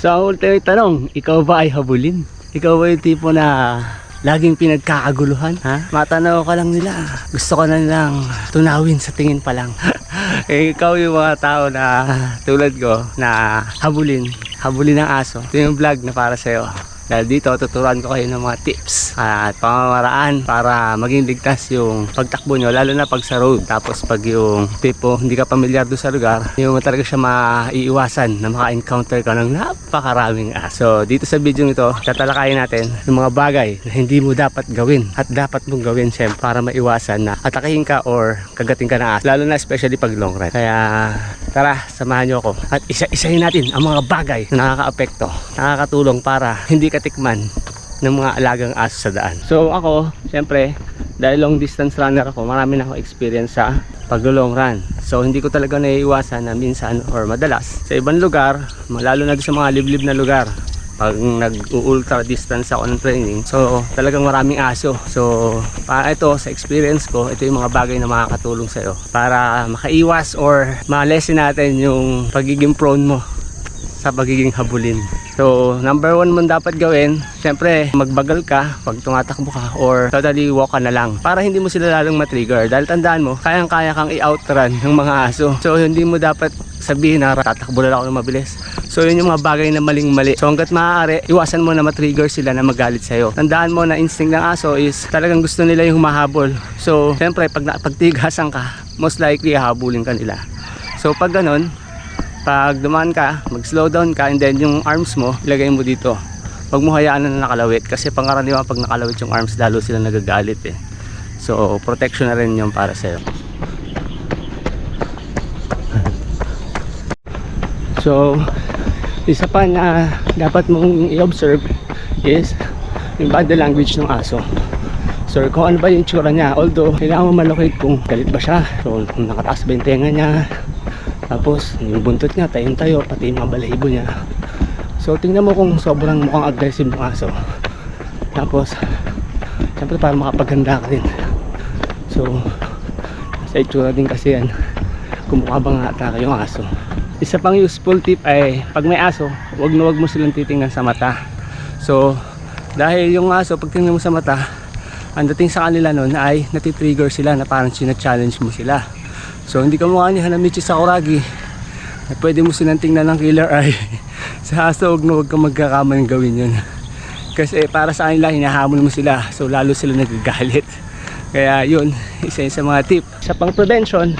So ang ultimate tanong, ikaw ba ay habulin? Ikaw ba yung tipo na laging pinagkakaguluhan? Ha? Matanaw ka lang nila. Gusto ko na nilang tunawin sa tingin pa lang. Eh, ikaw yung mga tao na tulad ko na habulin ng aso. Ito yung vlog na para sa'yo. Dahil dito, tuturuan ko kayo ng mga tips at pamamaraan para maging ligtas yung pagtakbo nyo, lalo na pag sa road. Tapos pag yung tipo, hindi ka pamilyar doon sa lugar, hindi mo talaga siya maiiwasan na maka-encounter ka ng napakaraming aso. So, dito sa video nito, tatalakayin natin yung mga bagay na hindi mo dapat gawin at dapat mong gawin siyempre para maiwasan na atakihin ka or kagating ka ng aso. Lalo na especially pag long ride. Kaya tara, samahan nyo ako at isa-isahin natin ang mga bagay na nakaka-apekto, nakakatulong para hindi ka tikman ng mga alagang aso sa daan. So ako, siyempre, dahil long distance runner ako, marami na ako experience sa pag-long run. So hindi ko talaga naiiwasan na minsan or madalas sa ibang lugar, lalo na sa mga liblib na lugar, pag nag-ultra distance ako ng training, so talagang maraming aso. So para ito, sa experience ko, ito yung mga bagay na makakatulong sa'yo para makaiwas or ma-lessen natin yung pagiging prone mo sa pagiging habulin. So number one mo dapat gawin, syempre magbagal ka pag tumatakbo ka or totally walk ka na lang para hindi mo sila lalong matrigger. Dahil tandaan mo, kayang-kaya kang i-outrun ng mga aso. So hindi mo dapat sabihin na tatakbo na lang ako ng mabilis. So yun yung mga bagay na maling-mali. So hanggat maaari, iwasan mo na matrigger sila na magalit sa'yo. Tandaan mo na instinct ng aso is talagang gusto nila yung humahabol. So syempre pag tigasan ka, most likely hahabulin ka nila. So pag ganon, pag dumaan ka, mag-slow down ka, and then yung arms mo, ilagay mo dito. Huwag mo hayaan na nakalawit kasi pangkaraniwan pag nakalawit yung arms, lalo sila nagagalit eh. So protection na rin yung para sa'yo. So isa pa na dapat mong i-observe is yung body language ng aso. So kung ano ba yung tsura niya, although kailangan mo malocate kung galit ba siya. So kung nakataas ba yung tenga niya, tapos yung buntot niya, tayong-tayo, pati yung mga balahibo niya. So tingnan mo kung sobrang mukhang aggressive ng aso. Tapos siyempre para makapaganda ka rin. So sa itsura din kasi yan kung mukha bang atake yung aso. Isa pang useful tip ay pag may aso, wag mo silang titingnan sa mata. So dahil yung aso, pag tingnan mo sa mata, ang dating sa kanila nun ay natitrigger sila na parang sina-challenge mo sila. So hindi ka mukha ni Hanamichi Sakuragi na pwede mo silang tingnan ng killer eye. Sa aso, huwag kang magkakamaling gawin yun. Kasi para sa kanila, hinahamon mo sila. So lalo sila nagagalit. Kaya yun, isa sa mga tip. Sa pang prevention,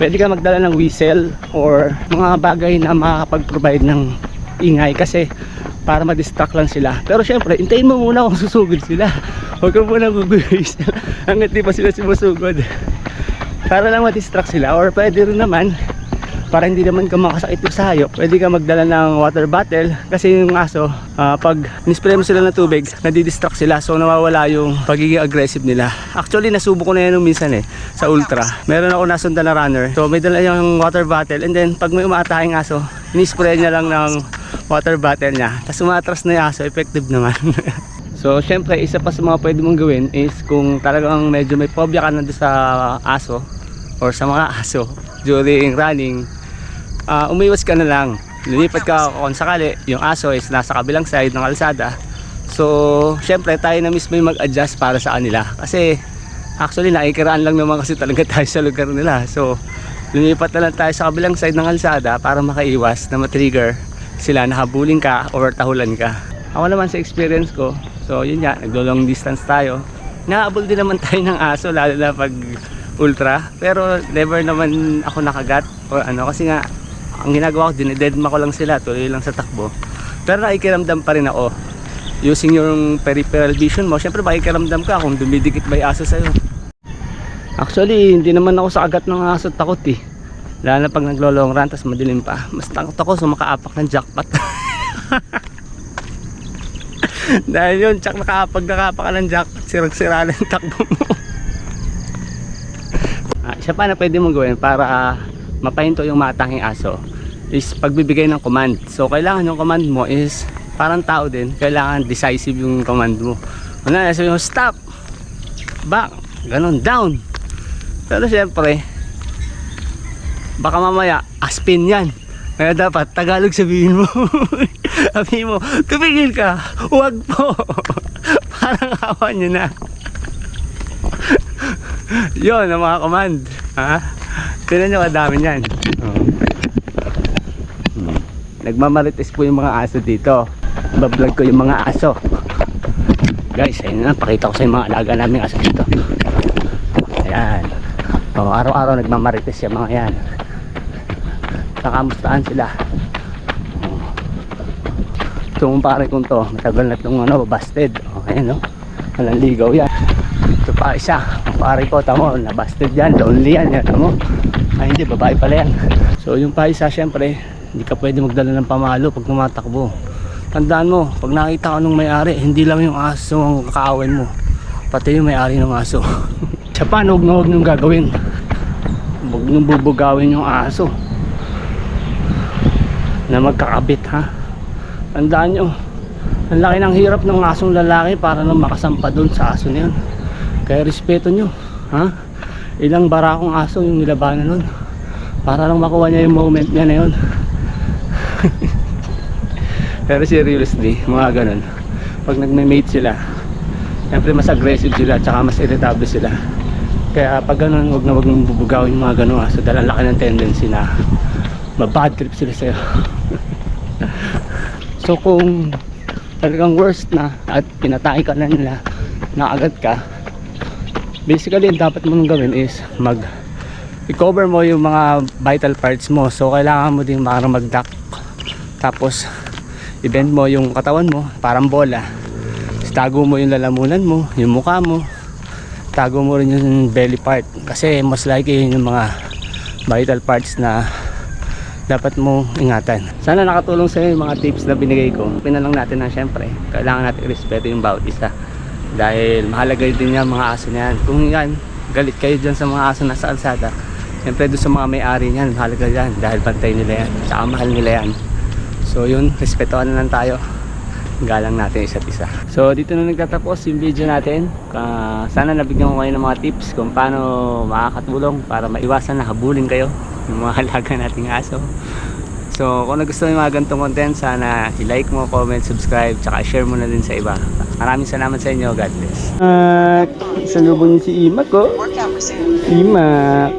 pwede ka magdala ng whistle or mga bagay na makakapag-provide ng ingay kasi para ma-distract lang sila. Pero syempre, hintayin mo muna kung susugod sila. Huwag ka muna mag-whistle hanggat di pa sila sumusugod. Para lang ma-distract sila, or pwede rin naman para hindi naman ka makasakit sa hayop, pwede ka magdala ng water bottle kasi yung aso, pag nispray mo sila ng tubig, nadidistract sila, so nawawala yung pagiging aggressive nila. Actually nasubo ko na yan minsan eh sa ultra, meron ako nasundan na runner, so may dala yung water bottle, and then pag may umaatahing aso, inispray niya lang ng water bottle niya, tapos umatras na yung aso, effective naman. So syempre isa pa sa mga pwede mong gawin is kung talagang medyo may phobia ka na sa aso or sa mga aso during running, umiwas ka na lang, lilipat ka kung sakali yung aso is nasa kabilang side ng kalsada. So syempre tayo na mismo yung mag-adjust para sa kanila kasi actually nakikiraan lang naman kasi talaga tayo sa lugar nila. So lumipat na lang tayo sa kabilang side ng kalsada para makaiwas na matrigger sila na habulin ka or tahulan ka. Ako naman sa experience ko, so yun nga, naglo-long distance tayo, nahabol din naman tayo ng aso lalo na pag ultra, pero never naman ako nakagat o ano, kasi nga ang ginagawa ko, dinededma ko lang sila, tuloy lang sa takbo. Pero nakikiramdam pa rin ako using yung peripheral vision mo. Syempre makikiramdam ka kung dumidikit ba yung aso sa'yo. Actually hindi naman ako sa agat ng aso takot eh, lalo na pag naglo-long run tas madilim pa. Mas takot ako sa makaapak ng jackpot. Dahil yun, pag nakapa ka ng jackpot, sirag-sira na yung takbo mo. Isa pa na pwede mong gawin para mapahinto yung matanging aso is pagbibigay ng command. So kailangan yung command mo is parang tao din, kailangan decisive yung command mo. Una, sabi mo stop, back, ganon, down. Pero syempre baka mamaya aspin yan, Kaya dapat Tagalog sabihin mo. Sabihin mo, tumigil ka. Huwag po. Parang awa nyo na. Yun ang mga command. Ha? Tignan nyo kadami yan. Nagmamarites po yung mga aso dito. Bablog ko yung mga aso. Guys, ayun na, pakita ko sa yung mga alaga namin aso dito. Ayan. Araw-araw nagmamarites yung mga yan. Nakamustahan sila. Itong pare kong to, matagal na itong busted. Ayan, no? Walang ligaw yan. Ito pa isa, ang pare ko, tamo, na-busted yan, lonely yan, tamo. Ay hindi, babae pala yan. So yung pa isa, syempre, hindi ka pwede magdala ng pamalo pag tumatakbo. Tandaan mo, pag nakita ka nung may-ari, hindi lang yung aso ang kakaawin mo, pati yung may-ari ng aso. Siya pa, huwag na huwag nyung gagawin. Huwag nyung bubugawin yung aso na magkakabit, ha. Tandaan nyo, ang laki ng hirap ng asong lalaki para lang makasampa doon sa aso niyan. Kaya respeto nyo, ha. Ilang barakong aso yung nilabanan nun para lang makuha niya yung moment niya na yun. Pero seriously, mga ganun, pag nagme-mate sila, siyempre mas aggressive sila, tsaka mas irritable sila. Kaya pag ganun, huwag na huwag nang bubugaw yung mga ganun aso dahil ang laki ng tendency na mabad trip sila sa'yo. So kung talagang worst na at pinatay ka na nila, nakagat ka, basically ang dapat mo nang gawin is i-cover mo yung mga vital parts mo. So kailangan mo din mag-duck, tapos i-bend mo yung katawan mo parang bola. Tago mo yung lalamunan mo, yung mukha mo, tago mo rin yung belly part, kasi most likely yun yung mga vital parts na dapat mo ingatan. Sana nakatulong sa yung mga tips na binigay ko. Pinalang natin na syempre kailangan natin respeto yung bawat isa, dahil mahalaga din yan mga aso na yan. Kung yan, galit kayo dyan sa mga aso na sa alsada, syempre doon sa mga may-ari niyan, mahalaga yan dahil bantay nila yan, tsaka mahal nila yan. So yun, respetuhan na lang tayo, galang natin isa't isa. So dito na nagtatapos yung video natin. Sana nabigyan ko kayo ng mga tips kung paano makakatulong para maiwasan na habulin kayo ng mga halaga nating aso. So kung nagustuhan yung mga ganitong content, sana i-like mo, comment, subscribe, tsaka share mo na din sa iba. Maraming salamat sa inyo. God bless. Salubong niyo si Imak, oh. Imak.